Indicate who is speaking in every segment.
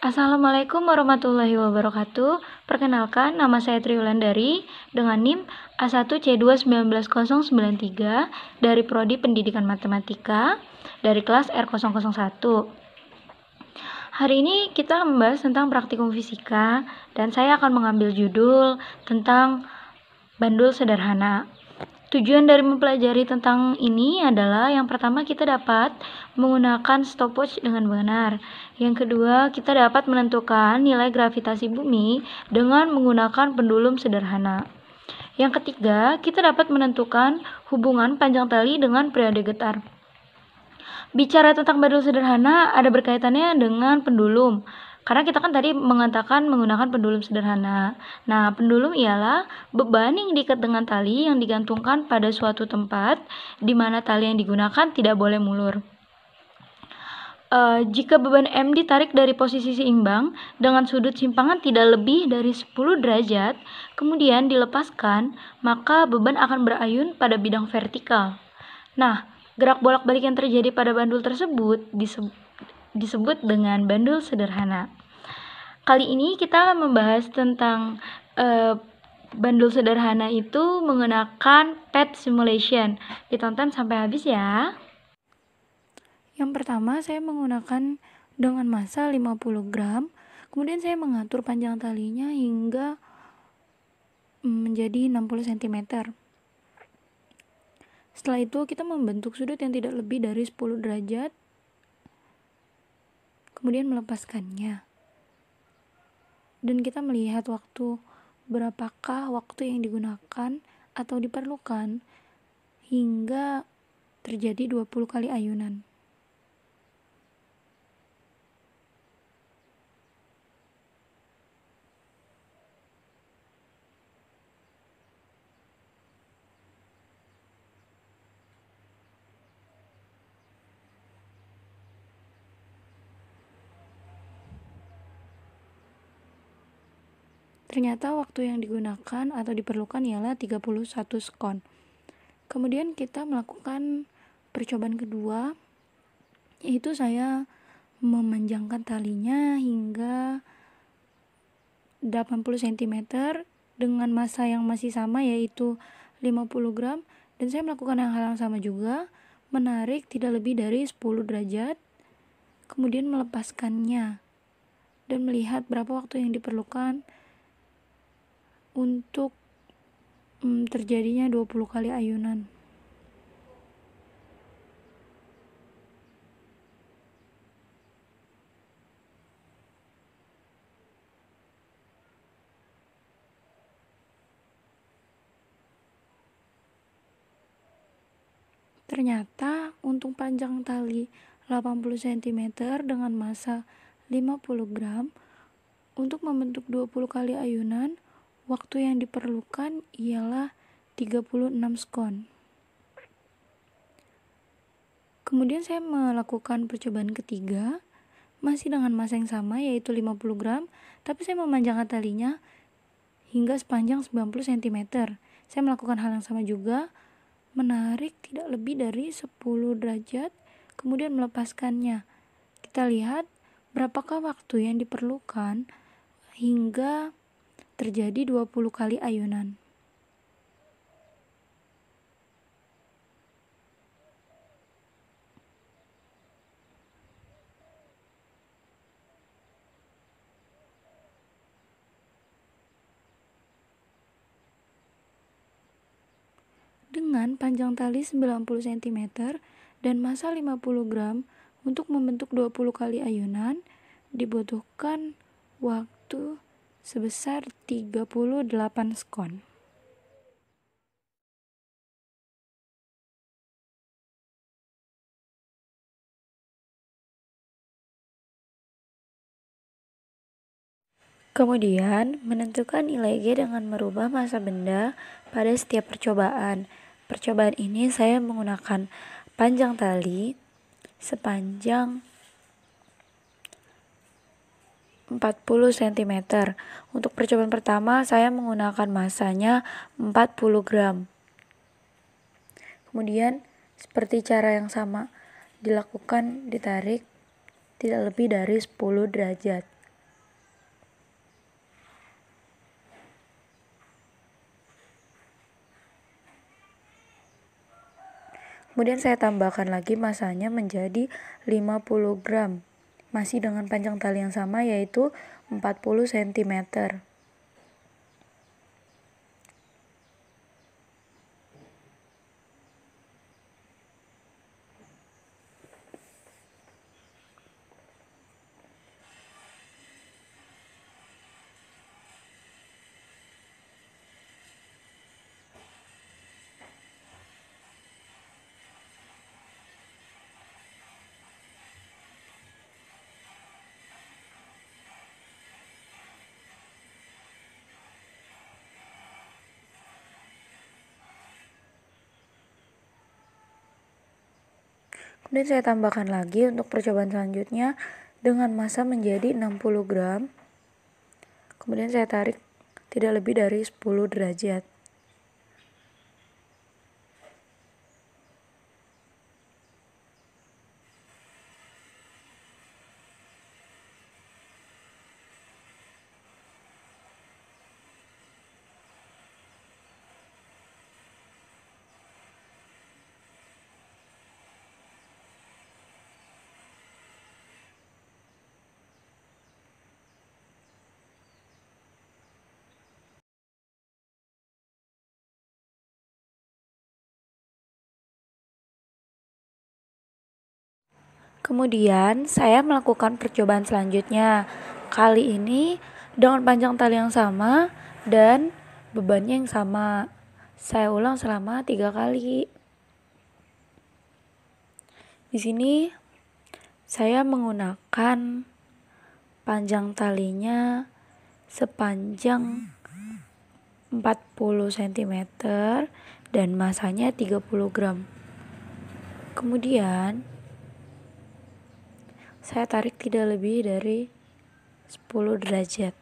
Speaker 1: Assalamualaikum warahmatullahi wabarakatuh. Perkenalkan, nama saya Triulandari dengan NIM A1C2199093 dari Prodi Pendidikan Matematika dari kelas R001. Hari ini kita membahas tentang praktikum fisika dan saya akan mengambil judul tentang bandul sederhana. Tujuan dari mempelajari tentang ini adalah yang pertama kita dapat menggunakan stopwatch dengan benar. Yang kedua, kita dapat menentukan nilai gravitasi bumi dengan menggunakan pendulum sederhana. Yang ketiga, kita dapat menentukan hubungan panjang tali dengan periode getar. Bicara tentang bandul sederhana ada berkaitannya dengan pendulum. Karena kita kan tadi mengatakan menggunakan pendulum sederhana. Nah, pendulum ialah beban yang diikat dengan tali yang digantungkan pada suatu tempat di mana tali yang digunakan tidak boleh mulur. Jika beban M ditarik dari posisi seimbang dengan sudut simpangan tidak lebih dari 10 derajat, kemudian dilepaskan, maka beban akan berayun pada bidang vertikal. Nah, gerak bolak-balik yang terjadi pada bandul tersebut disebut dengan bandul sederhana. Kali ini kita membahas tentang bandul sederhana itu menggunakan PET simulation. Ditonton sampai habis ya. Yang pertama saya menggunakan dengan massa 50 gram. Kemudian saya mengatur panjang talinya hingga menjadi 60 cm. Setelah itu kita membentuk sudut yang tidak lebih dari 10 derajat. Kemudian melepaskannya. Dan kita melihat berapakah waktu yang digunakan atau diperlukan hingga terjadi 20 kali ayunan. Ternyata waktu yang digunakan atau diperlukan ialah 31 sekon. Kemudian kita melakukan percobaan kedua, yaitu saya memanjangkan talinya hingga 80 cm dengan massa yang masih sama yaitu 50 gram, dan saya melakukan hal yang sama juga, menarik tidak lebih dari 10 derajat, kemudian melepaskannya dan melihat berapa waktu yang diperlukan untuk terjadinya 20 kali ayunan. Ternyata untuk panjang tali 80 cm dengan massa 50 gram untuk membentuk 20 kali ayunan, waktu yang diperlukan ialah 36 sekon. Kemudian saya melakukan percobaan ketiga, masih dengan massa yang sama yaitu 50 gram, tapi saya memanjangkan talinya hingga sepanjang 90 cm. Saya melakukan hal yang sama juga, menarik tidak lebih dari 10 derajat, kemudian melepaskannya. Kita lihat berapakah waktu yang diperlukan hingga terjadi 20 kali ayunan. Dengan panjang tali 90 cm dan massa 50 gram untuk membentuk 20 kali ayunan, dibutuhkan waktu sebesar 38 sekon. Kemudian, menentukan nilai G dengan merubah massa benda pada setiap percobaan. Percobaan ini saya menggunakan panjang tali sepanjang 40 cm. Untuk percobaan pertama saya menggunakan massanya 40 gram. Kemudian seperti cara yang sama dilakukan, ditarik tidak lebih dari 10 derajat. Kemudian saya tambahkan lagi masanya menjadi 50 gram. Masih dengan panjang tali yang sama, yaitu 40 cm. Kemudian saya tambahkan lagi untuk percobaan selanjutnya dengan massa menjadi 60 gram. Kemudian saya tarik tidak lebih dari 10 derajat. Kemudian saya melakukan percobaan selanjutnya. Kali ini dengan panjang tali yang sama dan bebannya yang sama. Saya ulang selama 3 kali. Di sini saya menggunakan panjang talinya sepanjang 40 cm dan masanya 30 gram. Kemudian saya tarik tidak lebih dari 10 derajat.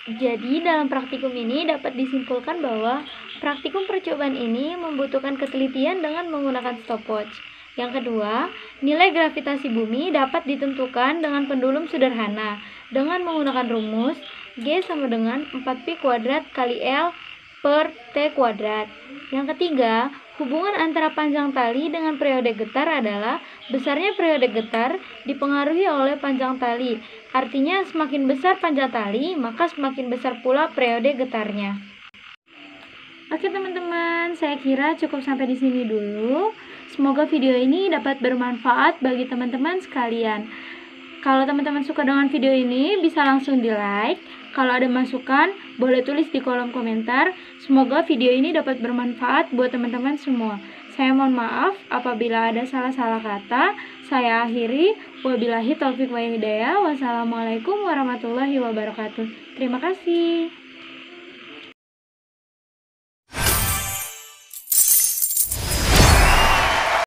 Speaker 1: Jadi dalam praktikum ini dapat disimpulkan bahwa praktikum percobaan ini membutuhkan ketelitian dengan menggunakan stopwatch. Yang kedua, nilai gravitasi bumi dapat ditentukan dengan pendulum sederhana dengan menggunakan rumus G sama dengan 4P kuadrat kali L per T kuadrat. Yang ketiga, hubungan antara panjang tali dengan periode getar adalah besarnya periode getar dipengaruhi oleh panjang tali. Artinya semakin besar panjang tali, maka semakin besar pula periode getarnya. Oke teman-teman, saya kira cukup sampai di sini dulu. Semoga video ini dapat bermanfaat bagi teman-teman sekalian. Kalau teman-teman suka dengan video ini, bisa langsung di like. Kalau ada masukan, boleh tulis di kolom komentar. Semoga video ini dapat bermanfaat buat teman-teman semua. Saya mohon maaf apabila ada salah-salah kata. Saya akhiri. Wabillahi taufiq wa hidayah. Wassalamualaikum warahmatullahi wabarakatuh. Terima kasih.